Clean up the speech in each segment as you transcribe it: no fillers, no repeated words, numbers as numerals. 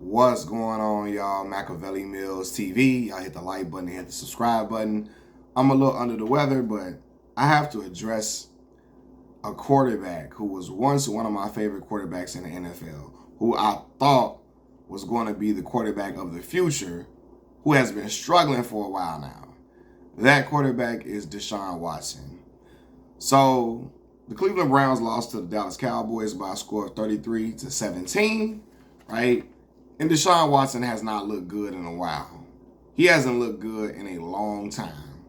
What's going on, y'all? Machiavelli Mills TV. Y'all hit the like button and hit the subscribe button. I'm a little under the weather, but I have to address a quarterback who was once one of my favorite quarterbacks in the NFL, who I thought was going to be the quarterback of the future, who has been struggling for a while now. That quarterback is Deshaun Watson. So the Cleveland Browns lost to the Dallas Cowboys by a score of 33-17, right? And Deshaun Watson has not looked good in a while. He hasn't looked good in a long time.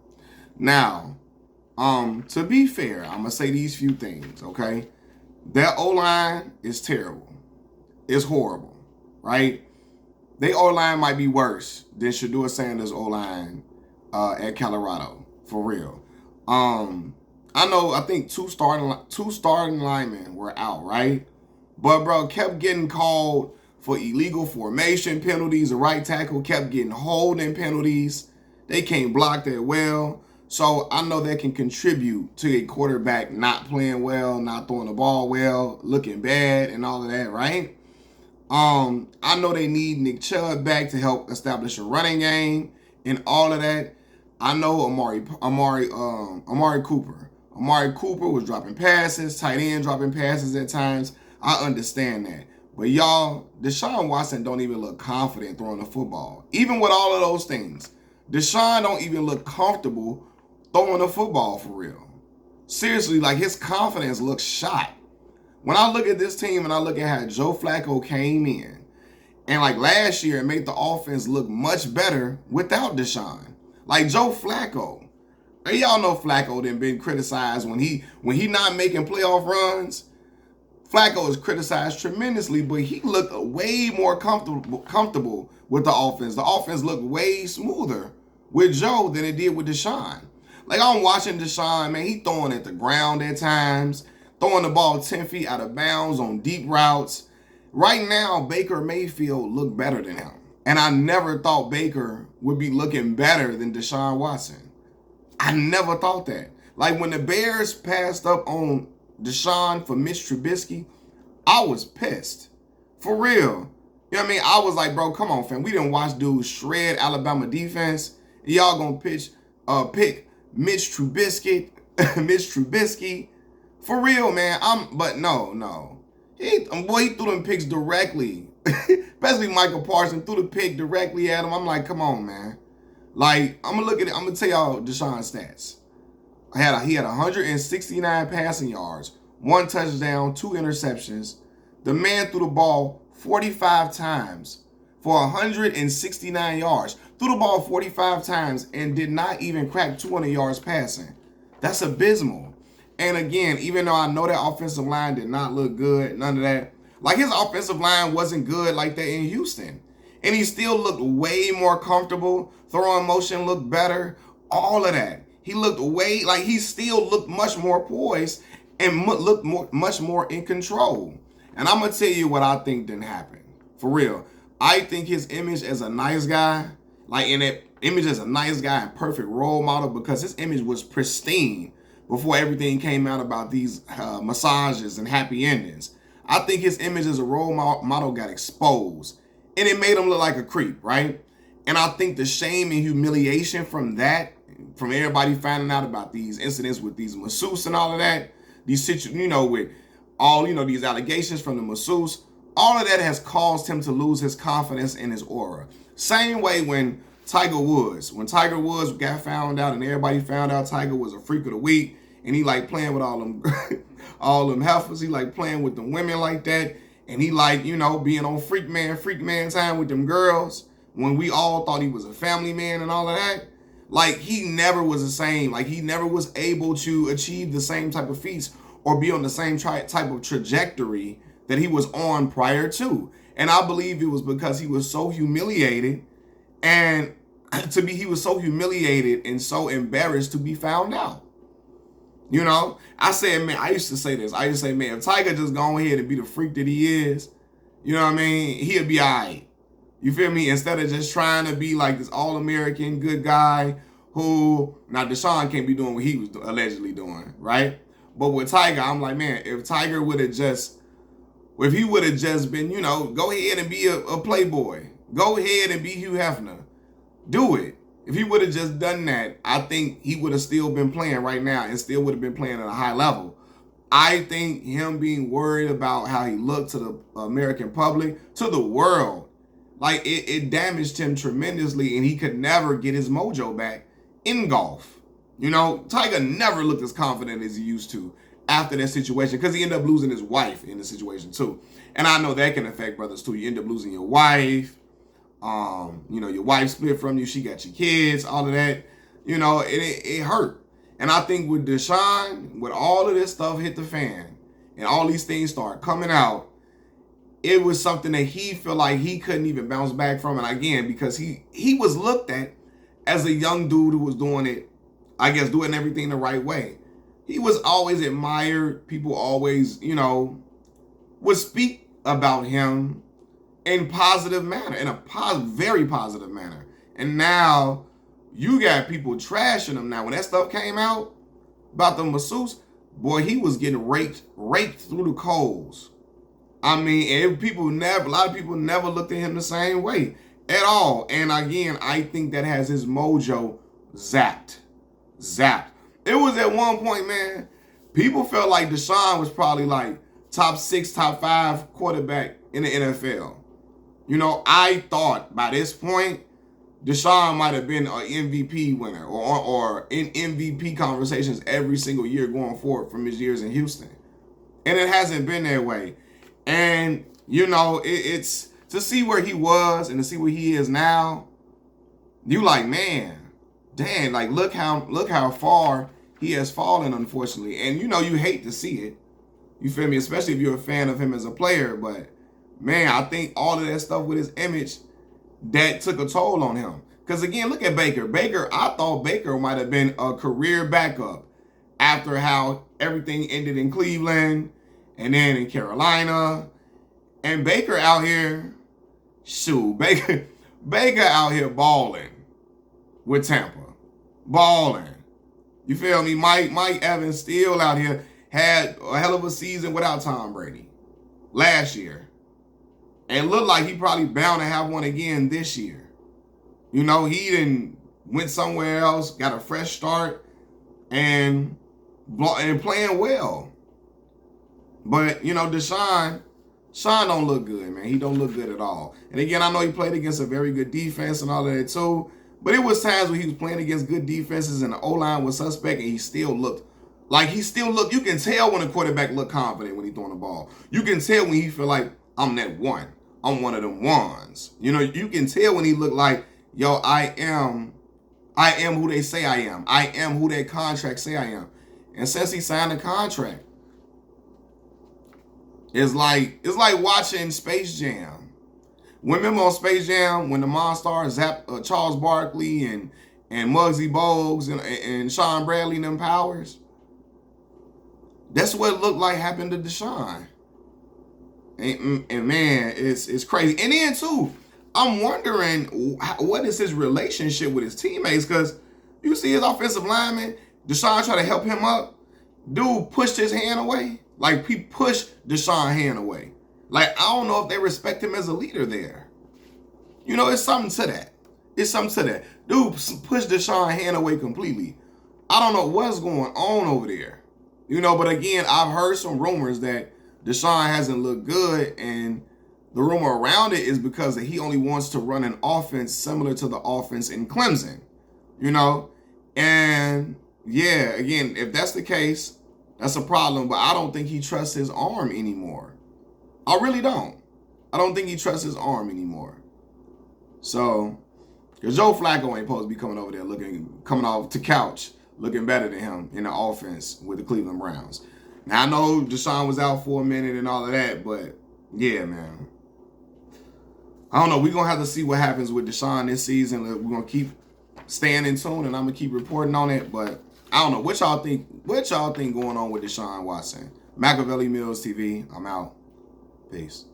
Now, to be fair, I'm gonna say these few things, okay? Their O-line is terrible. It's horrible, right? Their O-line might be worse than Shedeur Sanders' O-line at Colorado, for real. I think two starting linemen were out, right? But bro, kept getting called for illegal formation penalties. The right tackle kept getting holding penalties. They can't block that well. So I know that can contribute to a quarterback not playing well, not throwing the ball well, looking bad, and all of that, right? I know they need Nick Chubb back to help establish a running game and all of that. I know Amari Cooper. Amari Cooper was dropping passes, tight end dropping passes at times. I understand that. But y'all, Deshaun Watson don't even look confident throwing the football. Even with all of those things, Deshaun don't even look comfortable throwing the football for real. Seriously, like his confidence looks shot. When I look at this team and I look at how Joe Flacco came in, and like last year it made the offense look much better without Deshaun. Like Joe Flacco. And y'all know Flacco done been criticized when he not making playoff runs. Flacco is criticized tremendously, but he looked way more comfortable with the offense. The offense looked way smoother with Joe than it did with Deshaun. Like I'm watching Deshaun, man, he throwing at the ground at times, throwing the ball 10 feet out of bounds on deep routes. Right now, Baker Mayfield looked better than him. And I never thought Baker would be looking better than Deshaun Watson. I never thought that. Like when the Bears passed up on Deshaun for Mitch Trubisky, I was pissed. For real. You know what I mean? I was like, bro, come on, fam. We didn't watch dudes shred Alabama defense. Y'all gonna pick Mitch Trubisky. Mitch Trubisky. For real, man. But no. He threw them picks directly. Especially Michael Parsons threw the pick directly at him. I'm like, come on, man. Like, I'm gonna tell y'all Deshaun's stats. He had 169 passing yards, 1 touchdown, 2 interceptions. The man threw the ball 45 times for 169 yards. Threw the ball 45 times and did not even crack 200 yards passing. That's abysmal. And again, even though I know that offensive line did not look good, none of that. Like his offensive line wasn't good like that in Houston. And he still looked way more comfortable. Throwing motion looked better. All of that. He looked he still looked much more poised and looked much more in control. And I'm going to tell you what I think didn't happen. For real. I think his image as a nice guy, like in that image as a nice guy and perfect role model, because his image was pristine before everything came out about these massages and happy endings. I think his image as a role model got exposed. And it made him look like a creep, right? And I think the shame and humiliation from that, from everybody finding out about these incidents with these masseuses and all of that, these with all, these allegations from the masseuse, all of that has caused him to lose his confidence in his aura. Same way when Tiger Woods got found out and everybody found out Tiger was a freak of the week and he like playing with all them heifers, he like playing with them women like that, and he like, being on freak man time with them girls when we all thought he was a family man and all of that. Like, he never was the same. Like, he never was able to achieve the same type of feats or be on the same type of trajectory that he was on prior to. And I believe it was because he was so humiliated and he was so humiliated and so embarrassed to be found out. I said, man, I used to say this. I used to say, man, if Tiger just go ahead and be the freak that he is, you know what I mean? He'll be all right. You feel me? Instead of just trying to be like this all-American good guy who, now Deshaun can't be doing what he was allegedly doing, right? But with Tiger, I'm like, man, if Tiger would have just If he would have just been, go ahead and be a playboy. Go ahead and be Hugh Hefner. Do it. If he would have just done that, I think he would have still been playing right now and still would have been playing at a high level. I think him being worried about how he looked to the American public, to the world, like it damaged him tremendously, and he could never get his mojo back in golf. Tiger never looked as confident as he used to after that situation, because he ended up losing his wife in the situation too. And I know that can affect brothers too. You end up losing your wife. Your wife split from you. She got your kids, all of that. It hurt. And I think with Deshaun, with all of this stuff hit the fan and all these things start coming out, it was something that he felt like he couldn't even bounce back from. And again, because he was looked at as a young dude who was doing it, I guess, doing everything the right way. He was always admired. People always, would speak about him in positive manner, in a very positive manner. And now you got people trashing him now. When that stuff came out about the masseuse, boy, he was getting raked through the coals. I mean, a lot of people never looked at him the same way at all. And again, I think that has his mojo zapped. It was at one point, man, people felt like Deshaun was probably like top 6, top 5 quarterback in the NFL. I thought by this point, Deshaun might have been an MVP winner or in MVP conversations every single year going forward from his years in Houston. And it hasn't been that way. And, it's to see where he was and to see where he is now, you like, man, dang, like look how far he has fallen, unfortunately. And you hate to see it. You feel me? Especially if you're a fan of him as a player. But man, I think all of that stuff with his image, that took a toll on him. Because again, look at Baker. I thought Baker might have been a career backup after how everything ended in Cleveland and then in Carolina. And Baker out here, Baker out here balling with Tampa. Balling. You feel me? Mike Evans still out here had a hell of a season without Tom Brady last year. And looked like he probably bound to have one again this year. He done went somewhere else, got a fresh start, and playing well. But, Deshaun don't look good, man. He don't look good at all. And again, I know he played against a very good defense and all of that too. But it was times when he was playing against good defenses and the O-line was suspect, and he still looked. You can tell when a quarterback look confident when he's throwing the ball. You can tell when he feel like, I'm that one. I'm one of them ones. You can tell when he look like, yo, I am who they say I am. I am who that contract say I am. And since he signed a contract, it's like watching Space Jam. Remember on Space Jam when the Monstars zapped Charles Barkley and Muggsy Bogues and Sean Bradley and them Powers? That's what it looked like happened to Deshaun. And man, it's crazy. And then too, I'm wondering what is his relationship with his teammates, because you see his offensive lineman, Deshaun try to help him up. Dude pushed his hand away. Like, he pushed Deshaun's hand away. Like, I don't know if they respect him as a leader there. It's something to that. Dude pushed Deshaun's hand away completely. I don't know what's going on over there. But again, I've heard some rumors that Deshaun hasn't looked good, and the rumor around it is because he only wants to run an offense similar to the offense in Clemson. And yeah, again, if that's the case, that's a problem, but I don't think he trusts his arm anymore. I really don't. I don't think he trusts his arm anymore. So, because Joe Flacco ain't supposed to be coming over there coming off the couch, looking better than him in the offense with the Cleveland Browns. Now, I know Deshaun was out for a minute and all of that, but yeah, man. I don't know. We're going to have to see what happens with Deshaun this season. We're going to keep staying in tune, and I'm going to keep reporting on it, but I don't know. What y'all think going on with Deshaun Watson? Machiavelli Mills TV. I'm out. Peace.